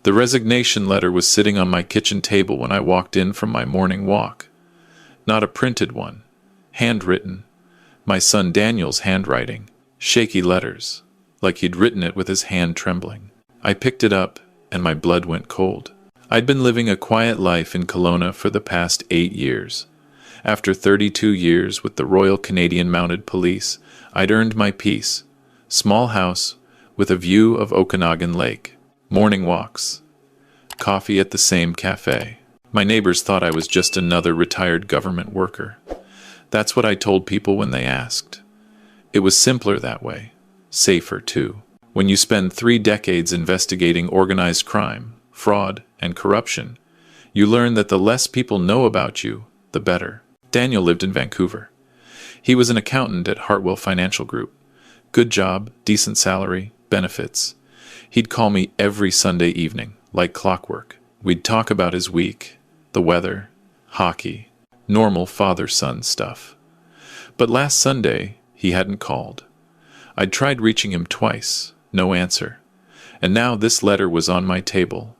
The resignation letter was sitting on my kitchen table when I walked in from my morning walk. Not a printed one. Handwritten. My son Daniel's handwriting. Shaky letters. Like he'd written it with his hand trembling. I picked it up, and my blood went cold. I'd been living a quiet life in Kelowna for the past 8 years. After 32 years with the Royal Canadian Mounted Police, I'd earned my peace. Small house, with a view of Okanagan Lake. Morning walks. Coffee at the same cafe. My neighbors thought I was just another retired government worker. That's what I told people when they asked. It was simpler that way. Safer, too. When you spend 3 decades investigating organized crime, fraud, and corruption, you learn that the less people know about you, the better. Daniel lived in Vancouver. He was an accountant at Hartwell Financial Group. Good job, decent salary, benefits. He'd call me every Sunday evening, like clockwork. We'd talk about his week, the weather, hockey, normal father-son stuff. But last Sunday, he hadn't called. I'd tried reaching him twice, no answer. And now this letter was on my table,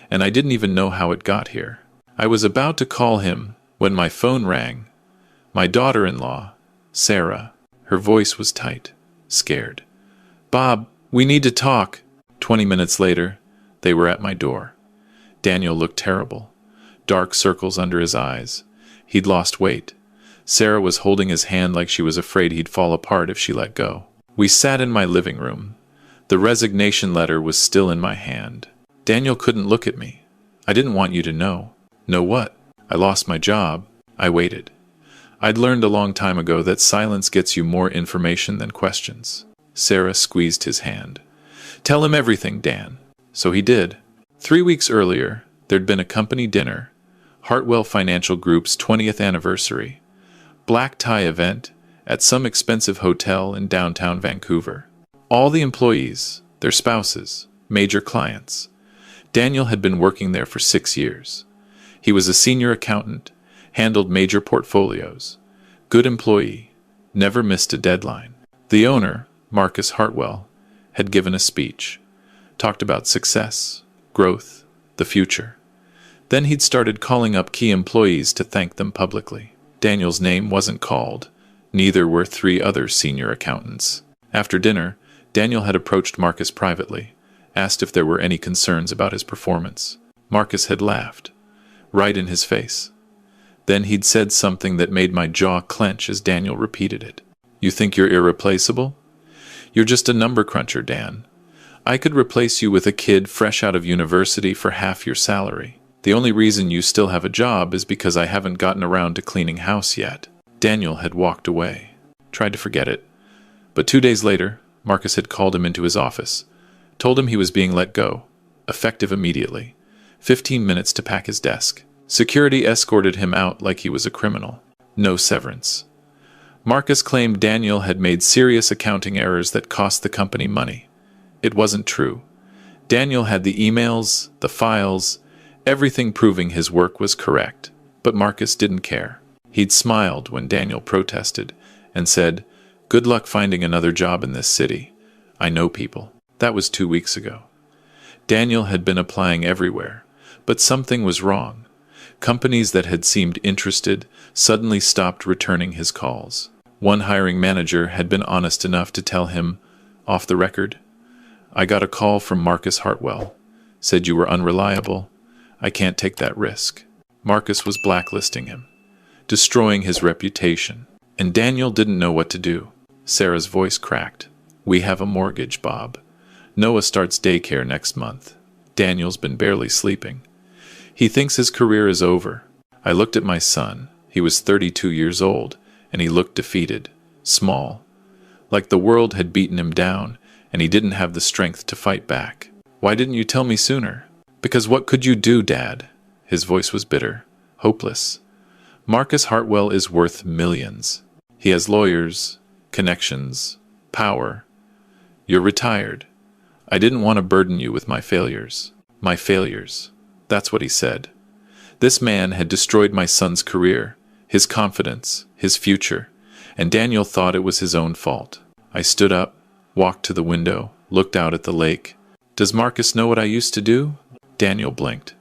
and I didn't even know how it got here. I was about to call him when my phone rang. My daughter-in-law, Sarah, her voice was tight, scared. "Bob, we need to talk." 20 minutes later, they were at my door. Daniel looked terrible. Dark circles under his eyes. He'd lost weight. Sarah was holding his hand like she was afraid he'd fall apart if she let go. We sat in my living room. The resignation letter was still in my hand. Daniel couldn't look at me. "I didn't want you to know." "Know what?" "I lost my job." I waited. I'd learned a long time ago that silence gets you more information than questions. Sarah squeezed his hand. "Tell him everything, Dan." So he did. 3 weeks earlier, there'd been a company dinner, Hartwell Financial Group's 20th anniversary, black tie event at some expensive hotel in downtown Vancouver. All the employees, their spouses, major clients. Daniel had been working there for 6 years. He was a senior accountant, handled major portfolios. Good employee, never missed a deadline. The owner, Marcus Hartwell, had given a speech, talked about success, growth, the future. Then he'd started calling up key employees to thank them publicly. Daniel's name wasn't called. Neither were 3 other senior accountants. After dinner, Daniel had approached Marcus privately, asked if there were any concerns about his performance. Marcus had laughed, right in his face. Then he'd said something that made my jaw clench as Daniel repeated it. "You think you're irreplaceable? You're just a number cruncher, Dan. I could replace you with a kid fresh out of university for half your salary. The only reason you still have a job is because I haven't gotten around to cleaning house yet." Daniel had walked away, tried to forget it. But 2 days later, Marcus had called him into his office, told him he was being let go, effective immediately, 15 minutes to pack his desk. Security escorted him out like he was a criminal. No severance. Marcus claimed Daniel had made serious accounting errors that cost the company money. It wasn't true. Daniel had the emails, the files, everything proving his work was correct. But Marcus didn't care. He'd smiled when Daniel protested and said, "Good luck finding another job in this city. I know people." That was 2 weeks ago. Daniel had been applying everywhere, but something was wrong. Companies that had seemed interested suddenly stopped returning his calls. One hiring manager had been honest enough to tell him, off the record, "I got a call from Marcus Hartwell. Said you were unreliable. I can't take that risk." Marcus was blacklisting him, destroying his reputation. And Daniel didn't know what to do. Sarah's voice cracked. "We have a mortgage, Bob. Noah starts daycare next month. Daniel's been barely sleeping. He thinks his career is over." I looked at my son. He was 32 years old, and he looked defeated, small, like the world had beaten him down, and he didn't have the strength to fight back. "Why didn't you tell me sooner?" "Because what could you do, Dad?" His voice was bitter, hopeless. "Marcus Hartwell is worth millions. He has lawyers, connections, power. You're retired. I didn't want to burden you with my failures." My failures. That's what he said. This man had destroyed my son's career, his confidence, his future, and Daniel thought it was his own fault. I stood up, walked to the window, looked out at the lake. "Does Marcus know what I used to do?" Daniel blinked.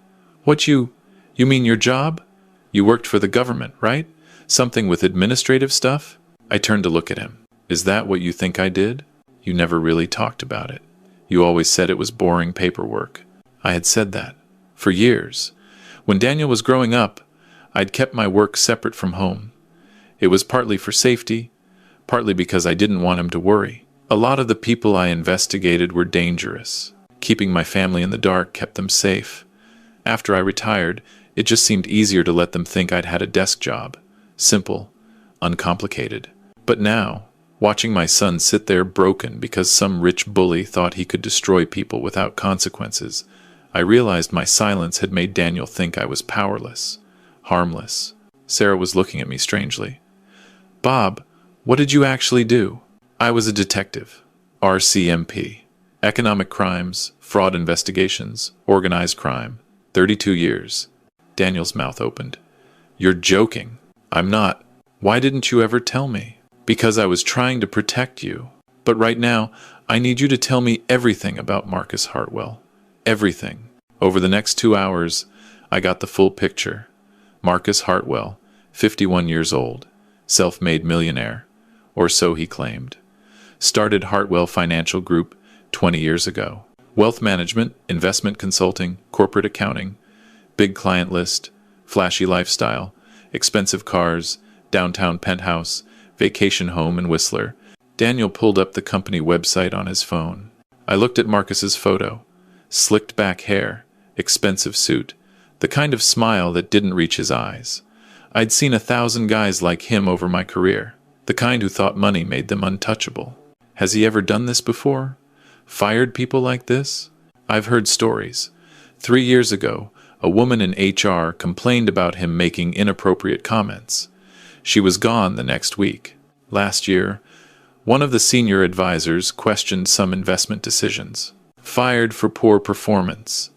You mean your job? You worked for the government, right? Something with administrative stuff? I turned to look at him. Is that what you think I did? You never really talked about it. You always said it was boring paperwork. I had said that. For years. When Daniel was growing up, I'd kept my work separate from home. It was partly for safety, partly because I didn't want him to worry. A lot of the people I investigated were dangerous. Keeping my family in the dark kept them safe. After I retired, it just seemed easier to let them think I'd had a desk job. Simple, uncomplicated. But now, watching my son sit there broken because some rich bully thought he could destroy people without consequences, I realized my silence had made Daniel think I was powerless, harmless. Sarah was looking at me strangely. Bob, what did you actually do? I was a detective. RCMP. Economic crimes, fraud investigations, organized crime. 32 years. Daniel's mouth opened. You're joking. I'm not. Why didn't you ever tell me? Because I was trying to protect you. But right now, I need you to tell me everything about Marcus Hartwell. Everything. Over the next 2 hours, I got the full picture. Marcus Hartwell, 51 years old, self-made millionaire, or so he claimed. Started Hartwell Financial Group 20 years ago. Wealth management, investment consulting, corporate accounting, big client list, flashy lifestyle, expensive cars, downtown penthouse, vacation home in Whistler. Daniel pulled up the company website on his phone. I looked at Marcus's photo. Slicked back hair, expensive suit, the kind of smile that didn't reach his eyes. I'd seen 1,000 guys like him over my career, the kind who thought money made them untouchable. Has he ever done this before? Fired people like this? I've heard stories. 3 years ago, a woman in HR complained about him making inappropriate comments. She was gone the next week. Last year, one of the senior advisors questioned some investment decisions. Fired for poor performance.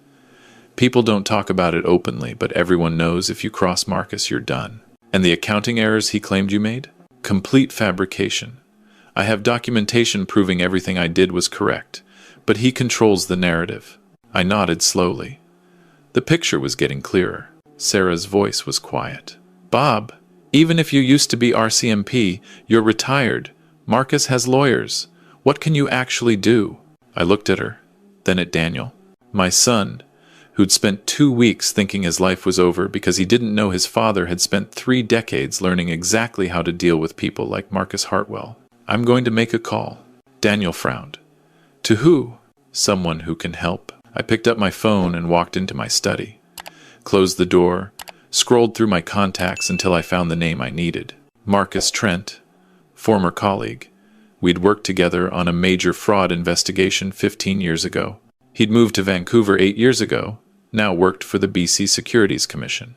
People don't talk about it openly, but everyone knows if you cross Marcus, you're done. And the accounting errors he claimed you made? Complete fabrication. I have documentation proving everything I did was correct, but he controls the narrative. I nodded slowly. The picture was getting clearer. Sarah's voice was quiet. Bob, even if you used to be RCMP, you're retired. Marcus has lawyers. What can you actually do? I looked at her, then at Daniel. My son, who'd spent 2 weeks thinking his life was over because he didn't know his father had spent 3 decades learning exactly how to deal with people like Marcus Hartwell. I'm going to make a call. Daniel frowned. To who? Someone who can help. I picked up my phone and walked into my study. Closed the door, scrolled through my contacts until I found the name I needed. Marcus Trent, former colleague. We'd worked together on a major fraud investigation 15 years ago. He'd moved to Vancouver 8 years ago, now worked for the BC Securities Commission.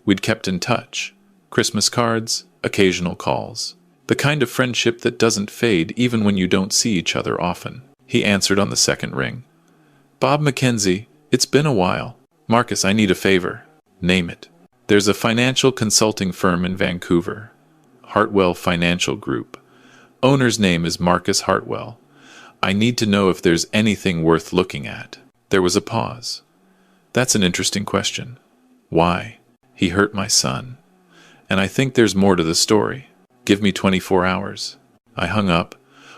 We'd kept in touch. Christmas cards, occasional calls. The kind of friendship that doesn't fade even when you don't see each other often. He answered on the second ring. Bob McKenzie, it's been a while. Marcus, I need a favor. Name it. There's a financial consulting firm in Vancouver. Hartwell Financial Group. Owner's name is Marcus Hartwell. I need to know if there's anything worth looking at. There was a pause. That's an interesting question. Why? He hurt my son. And I think there's more to the story. Give me 24 hours. I hung up,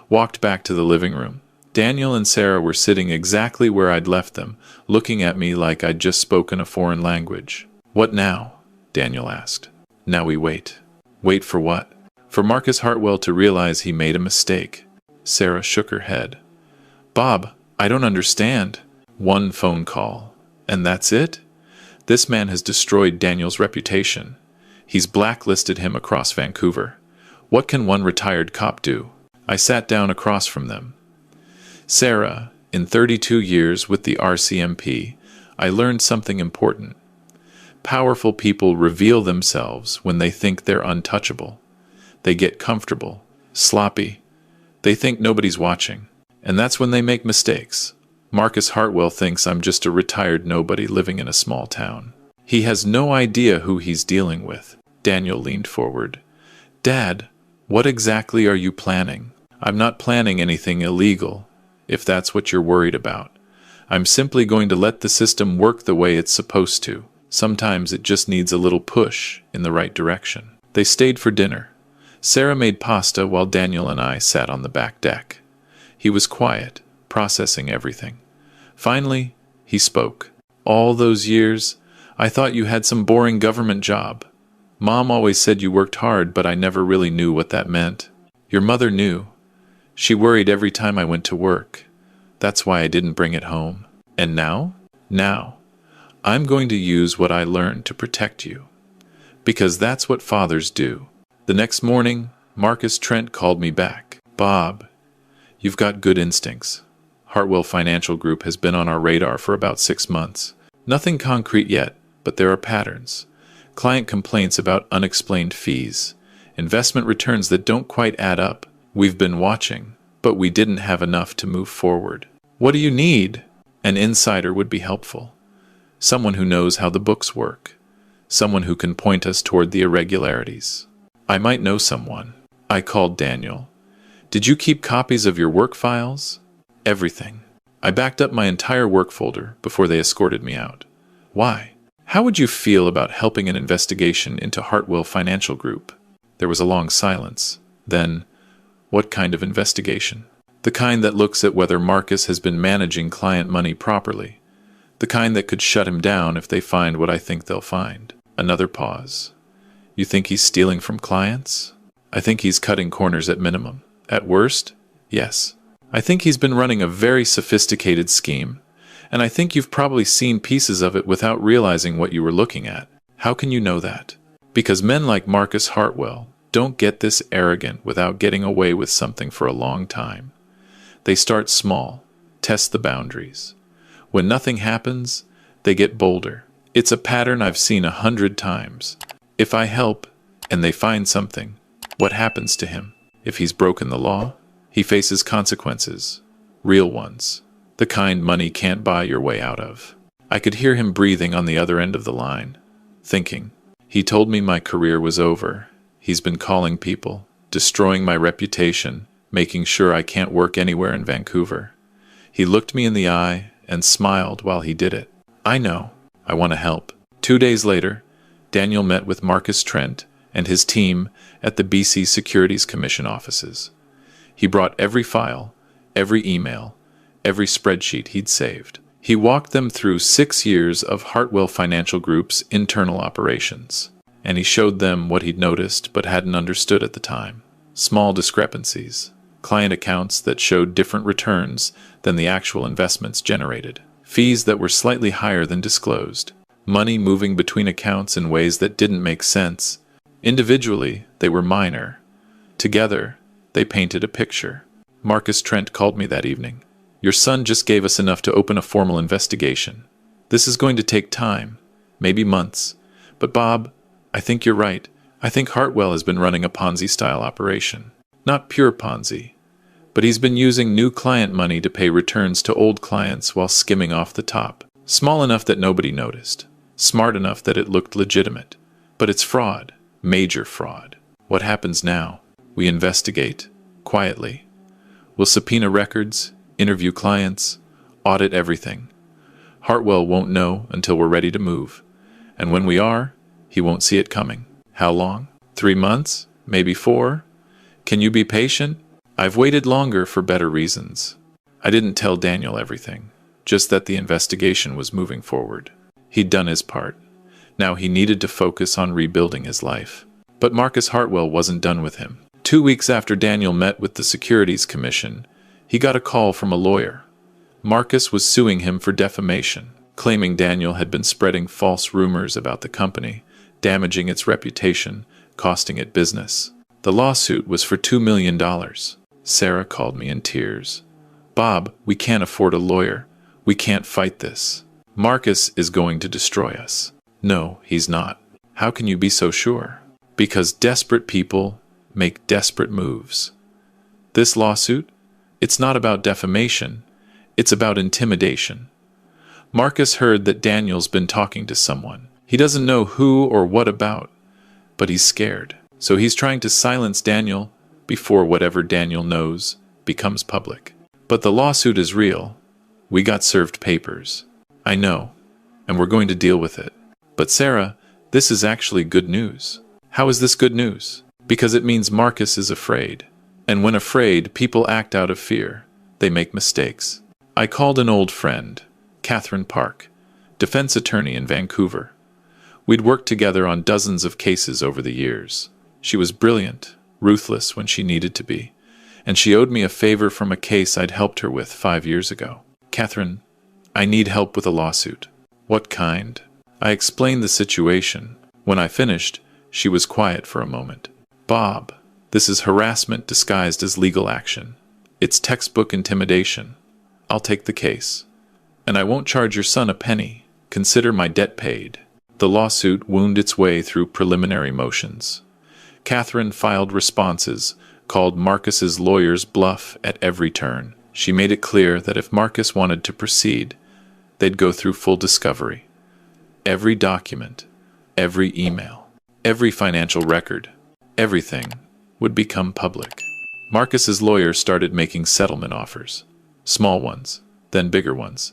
walked back to the living room. Daniel and Sarah were sitting exactly where I'd left them, looking at me like I'd just spoken a foreign language. What now? Daniel asked. Now we wait. Wait for what? For Marcus Hartwell to realize he made a mistake. Sarah shook her head. Bob, I don't understand. 1 phone call. And that's it? This man has destroyed Daniel's reputation. He's blacklisted him across Vancouver. What can one retired cop do? I sat down across from them. Sarah, in 32 years with the RCMP, I learned something important. Powerful people reveal themselves when they think they're untouchable. They get comfortable, sloppy. They think nobody's watching. And that's when they make mistakes. Marcus Hartwell thinks I'm just a retired nobody living in a small town. He has no idea who he's dealing with. Daniel leaned forward. Dad, what exactly are you planning? I'm not planning anything illegal, if that's what you're worried about. I'm simply going to let the system work the way it's supposed to. Sometimes it just needs a little push in the right direction. They stayed for dinner. Sarah made pasta while Daniel and I sat on the back deck. He was quiet, processing everything. Finally, he spoke. All those years, I thought you had some boring government job. Mom always said you worked hard, but I never really knew what that meant. Your mother knew. She worried every time I went to work. That's why I didn't bring it home. And now? Now, I'm going to use what I learned to protect you. Because that's what fathers do. The next morning, Marcus Trent called me back. Bob, you've got good instincts. Hartwell Financial Group has been on our radar for about 6 months. Nothing concrete yet, but there are patterns. Client complaints about unexplained fees. Investment returns that don't quite add up. We've been watching, but we didn't have enough to move forward. What do you need? An insider would be helpful. Someone who knows how the books work. Someone who can point us toward the irregularities. I might know someone. I called Daniel. Did you keep copies of your work files? Everything. I backed up my entire work folder before they escorted me out. Why? How would you feel about helping an investigation into Hartwell Financial Group? There was a long silence. Then, what kind of investigation? The kind that looks at whether Marcus has been managing client money properly. The kind that could shut him down if they find what I think they'll find. Another pause. You think he's stealing from clients? I think he's cutting corners at minimum. At worst, yes. I think he's been running a very sophisticated scheme, and I think you've probably seen pieces of it without realizing what you were looking at. How can you know that? Because men like Marcus Hartwell don't get this arrogant without getting away with something for a long time. They start small, test the boundaries. When nothing happens, they get bolder. It's a pattern I've seen 100 times. If I help, and they find something, what happens to him? If he's broken the law, he faces consequences. Real ones. The kind money can't buy your way out of. I could hear him breathing on the other end of the line, thinking. He told me my career was over. He's been calling people, destroying my reputation, making sure I can't work anywhere in Vancouver. He looked me in the eye and smiled while he did it. I know. I want to help. 2 days later, Daniel met with Marcus Trent and his team at the BC Securities Commission offices. He brought every file, every email, every spreadsheet he'd saved. He walked them through 6 years of Hartwell Financial Group's internal operations, and he showed them what he'd noticed but hadn't understood at the time. Small discrepancies, client accounts that showed different returns than the actual investments generated, fees that were slightly higher than disclosed, money moving between accounts in ways that didn't make sense. Individually, they were minor. Together, they painted a picture. Marcus Trent called me that evening. Your son just gave us enough to open a formal investigation. This is going to take time, maybe months. But Bob, I think you're right. I think Hartwell has been running a Ponzi-style operation. Not pure Ponzi, but he's been using new client money to pay returns to old clients while skimming off the top. Small enough that nobody noticed. Smart enough that it looked legitimate. But it's fraud. Major fraud. What happens now? We investigate. Quietly. We'll subpoena records, interview clients, audit everything. Hartwell won't know until we're ready to move. And when we are, he won't see it coming. How long? 3 months? Maybe 4? Can you be patient? I've waited longer for better reasons. I didn't tell Daniel everything, just that the investigation was moving forward. He'd done his part. Now he needed to focus on rebuilding his life. But Marcus Hartwell wasn't done with him. 2 weeks after Daniel met with the Securities Commission, he got a call from a lawyer. Marcus was suing him for defamation, claiming Daniel had been spreading false rumors about the company, damaging its reputation, costing it business. The lawsuit was for $2 million. Sarah called me in tears. Bob, we can't afford a lawyer. We can't fight this. Marcus is going to destroy us. No, he's not. How can you be so sure? Because desperate people make desperate moves. This lawsuit? It's not about defamation. It's about intimidation. Marcus heard that Daniel's been talking to someone. He doesn't know who or what about, but he's scared. So he's trying to silence Daniel before whatever Daniel knows becomes public. But the lawsuit is real. We got served papers. I know, and we're going to deal with it. But Sarah, this is actually good news. How is this good news? Because it means Marcus is afraid. And when afraid, people act out of fear. They make mistakes. I called an old friend, Catherine Park, defense attorney in Vancouver. We'd worked together on dozens of cases over the years. She was brilliant, ruthless when she needed to be, and she owed me a favor from a case I'd helped her with 5 years ago. Catherine, I need help with a lawsuit. What kind? I explained the situation. When I finished, she was quiet for a moment. Bob, this is harassment disguised as legal action. It's textbook intimidation. I'll take the case. And I won't charge your son a penny. Consider my debt paid. The lawsuit wound its way through preliminary motions. Catherine filed responses, called Marcus's lawyers bluff at every turn. She made it clear that if Marcus wanted to proceed, they'd go through full discovery. Every document, every email, every financial record, everything would become public. Marcus's lawyers started making settlement offers. Small ones, then bigger ones.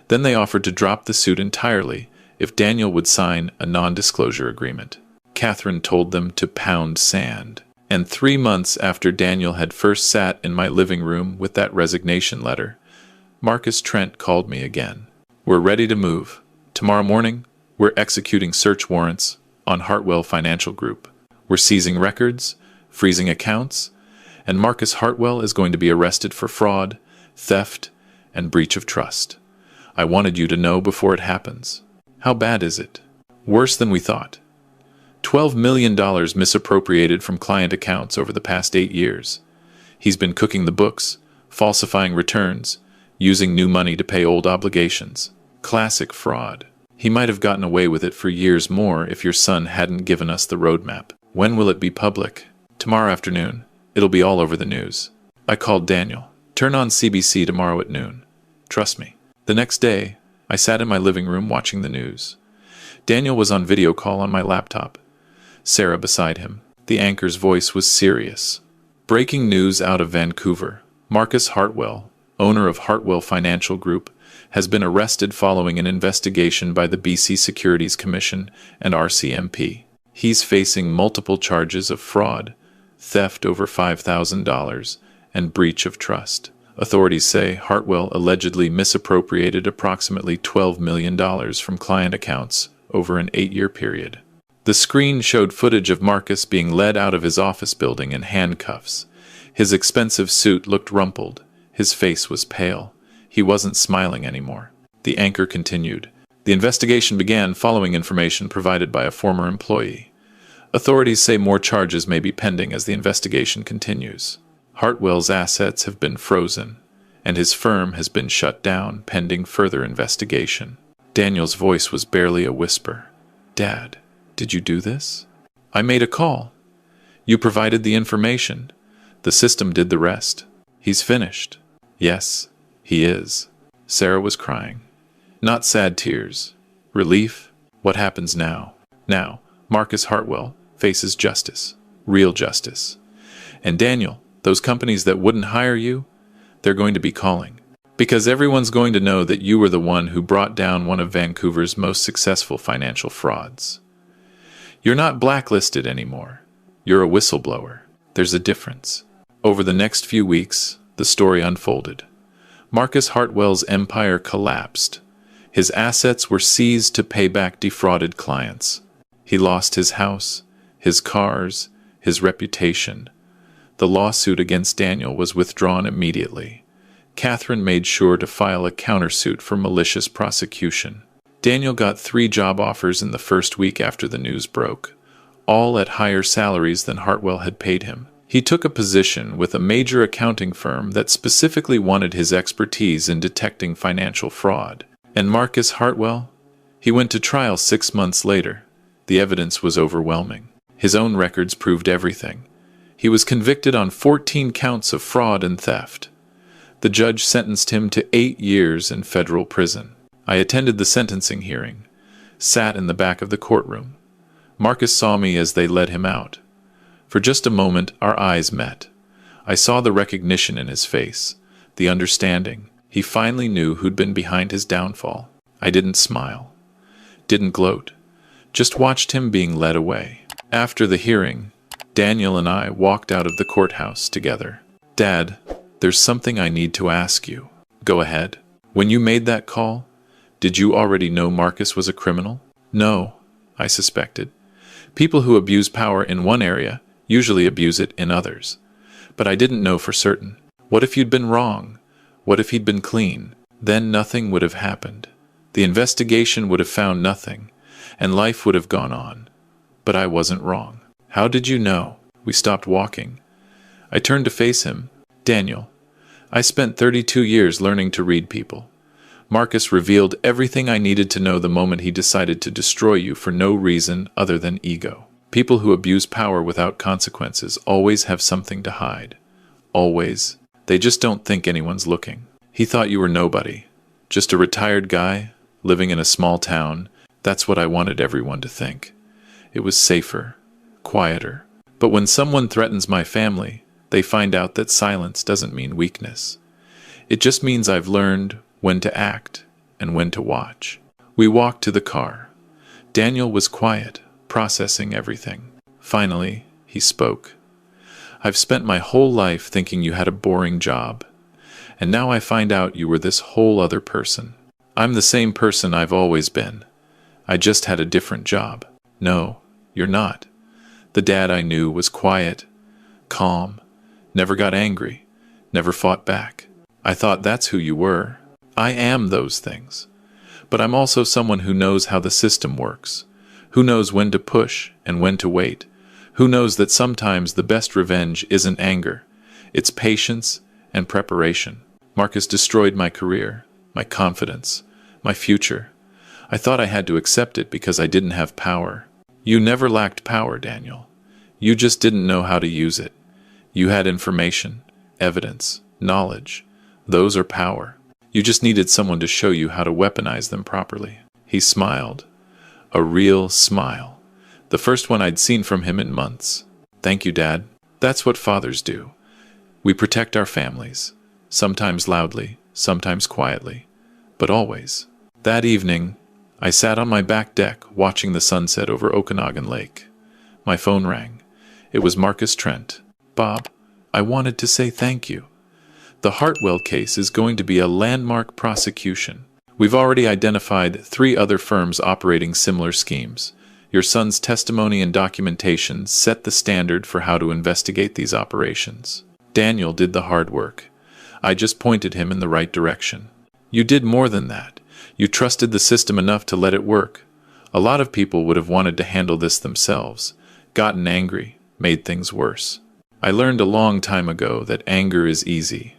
Then they offered to drop the suit entirely if Daniel would sign a non-disclosure agreement. Catherine told them to pound sand. And 3 months after Daniel had first sat in my living room with that resignation letter, Marcus Trent called me again. We're ready to move. Tomorrow morning, we're executing search warrants on Hartwell Financial Group. We're seizing records, freezing accounts, and Marcus Hartwell is going to be arrested for fraud, theft, and breach of trust. I wanted you to know before it happens. How bad is it? Worse than we thought. $12 million misappropriated from client accounts over the past 8 years. He's been cooking the books, falsifying returns, using new money to pay old obligations. Classic fraud. He might have gotten away with it for years more if your son hadn't given us the roadmap. When will it be public? Tomorrow afternoon. It'll be all over the news. I called Daniel. Turn on CBC tomorrow at noon. Trust me. The next day, I sat in my living room watching the news. Daniel was on video call on my laptop. Sarah beside him. The anchor's voice was serious. Breaking news out of Vancouver. Marcus Hartwell, owner of Hartwell Financial Group, has been arrested following an investigation by the BC Securities Commission and RCMP. He's facing multiple charges of fraud, theft over $5,000, and breach of trust. Authorities say Hartwell allegedly misappropriated approximately $12 million from client accounts over an 8-year period. The screen showed footage of Marcus being led out of his office building in handcuffs. His expensive suit looked rumpled. His face was pale. He wasn't smiling anymore. The anchor continued. The investigation began following information provided by a former employee. Authorities say more charges may be pending as the investigation continues. Hartwell's assets have been frozen, and his firm has been shut down pending further investigation. Daniel's voice was barely a whisper. Dad, did you do this? I made a call. You provided the information. The system did the rest. He's finished. Yes, he is. Sarah was crying. Not sad tears. Relief? What happens now? Now, Marcus Hartwell faces justice. Real justice. And Daniel, those companies that wouldn't hire you, they're going to be calling. Because everyone's going to know that you were the one who brought down one of Vancouver's most successful financial frauds. You're not blacklisted anymore. You're a whistleblower. There's a difference. Over the next few weeks, the story unfolded. Marcus Hartwell's empire collapsed. His assets were seized to pay back defrauded clients. He lost his house, his cars, his reputation. The lawsuit against Daniel was withdrawn immediately. Catherine made sure to file a countersuit for malicious prosecution. Daniel got 3 job offers in the first week after the news broke, all at higher salaries than Hartwell had paid him. He took a position with a major accounting firm that specifically wanted his expertise in detecting financial fraud. And Marcus Hartwell? He went to trial 6 months later. The evidence was overwhelming. His own records proved everything. He was convicted on 14 counts of fraud and theft. The judge sentenced him to 8 years in federal prison. I attended the sentencing hearing, sat in the back of the courtroom. Marcus saw me as they led him out. For just a moment, our eyes met. I saw the recognition in his face, the understanding. He finally knew who'd been behind his downfall. I didn't smile, didn't gloat, just watched him being led away. After the hearing, Daniel and I walked out of the courthouse together. Dad, there's something I need to ask you. Go ahead. When you made that call, did you already know Marcus was a criminal? No, I suspected. People who abuse power in one area usually abuse it in others. But I didn't know for certain. What if you'd been wrong? What if he'd been clean? Then nothing would have happened. The investigation would have found nothing, and life would have gone on. But I wasn't wrong. How did you know? We stopped walking. I turned to face him. Daniel, I spent 32 years learning to read people. Marcus revealed everything I needed to know the moment he decided to destroy you for no reason other than ego. People who abuse power without consequences always have something to hide. Always. They just don't think anyone's looking. He thought you were nobody. Just a retired guy, living in a small town. That's what I wanted everyone to think. It was safer, quieter. But when someone threatens my family, they find out that silence doesn't mean weakness. It just means I've learned when to act and when to watch. We walked to the car. Daniel was quiet, processing everything. Finally, he spoke. I've spent my whole life thinking you had a boring job, and now I find out you were this whole other person. I'm the same person I've always been. I just had a different job. No, you're not. The dad I knew was quiet, calm, never got angry, never fought back. I thought that's who you were. I am those things. But I'm also someone who knows how the system works, who knows when to push and when to wait, who knows that sometimes the best revenge isn't anger, it's patience and preparation. Marcus destroyed my career, my confidence, my future. I thought I had to accept it because I didn't have power. You never lacked power, Daniel. You just didn't know how to use it. You had information, evidence, knowledge. Those are power. You just needed someone to show you how to weaponize them properly. He smiled. A real smile. The first one I'd seen from him in months. Thank you, Dad. That's what fathers do. We protect our families. Sometimes loudly, sometimes quietly, but always. That evening, I sat on my back deck watching the sunset over Okanagan Lake. My phone rang. It was Marcus Trent. Bob, I wanted to say thank you. The Hartwell case is going to be a landmark prosecution. We've already identified 3 other firms operating similar schemes. Your son's testimony and documentation set the standard for how to investigate these operations. Daniel did the hard work. I just pointed him in the right direction. You did more than that. You trusted the system enough to let it work. A lot of people would have wanted to handle this themselves, gotten angry, made things worse. I learned a long time ago that anger is easy.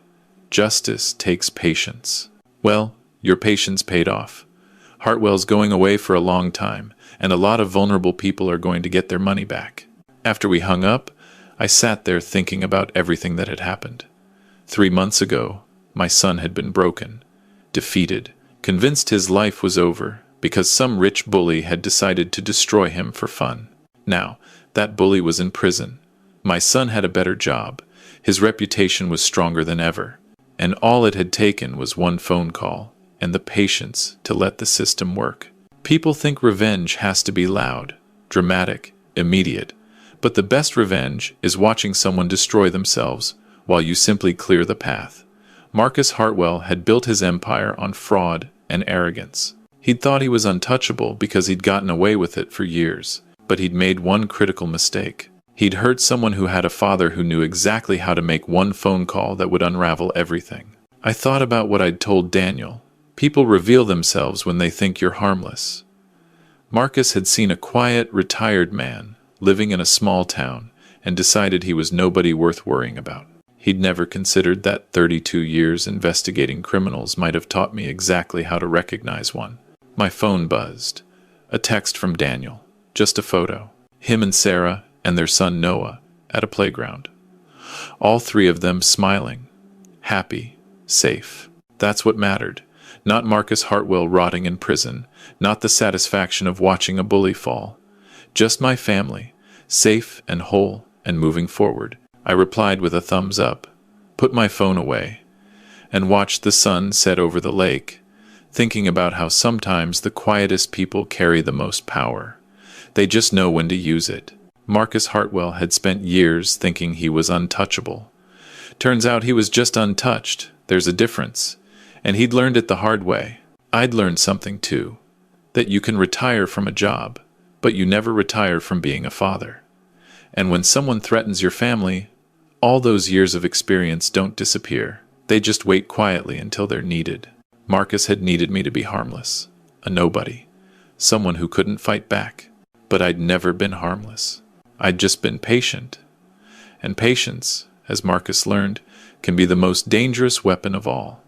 Justice takes patience. Well, your patience paid off. Hartwell's going away for a long time, and a lot of vulnerable people are going to get their money back. After we hung up, I sat there thinking about everything that had happened. 3 months ago, my son had been broken, defeated, convinced his life was over because some rich bully had decided to destroy him for fun. Now, that bully was in prison. My son had a better job. His reputation was stronger than ever. And all it had taken was one phone call and the patience to let the system work. People think revenge has to be loud, dramatic, immediate. But the best revenge is watching someone destroy themselves while you simply clear the path. Marcus Hartwell had built his empire on fraud and arrogance. He'd thought he was untouchable because he'd gotten away with it for years. But he'd made one critical mistake. He'd hurt someone who had a father who knew exactly how to make one phone call that would unravel everything. I thought about what I'd told Daniel. People reveal themselves when they think you're harmless. Marcus had seen a quiet, retired man living in a small town and decided he was nobody worth worrying about. He'd never considered that 32 years investigating criminals might have taught me exactly how to recognize one. My phone buzzed. A text from Daniel. Just a photo. Him and Sarah and their son Noah at a playground. All 3 of them smiling, happy, safe. That's what mattered. Not Marcus Hartwell rotting in prison, not the satisfaction of watching a bully fall. Just my family, safe and whole and moving forward. I replied with a thumbs up, put my phone away, and watched the sun set over the lake, thinking about how sometimes the quietest people carry the most power. They just know when to use it. Marcus Hartwell had spent years thinking he was untouchable. Turns out he was just untouched. There's a difference. And he'd learned it the hard way. I'd learned something too. That you can retire from a job, but you never retire from being a father. And when someone threatens your family, all those years of experience don't disappear. They just wait quietly until they're needed. Marcus had needed me to be harmless. A nobody. Someone who couldn't fight back. But I'd never been harmless. I'd just been patient. And patience, as Marcus learned, can be the most dangerous weapon of all.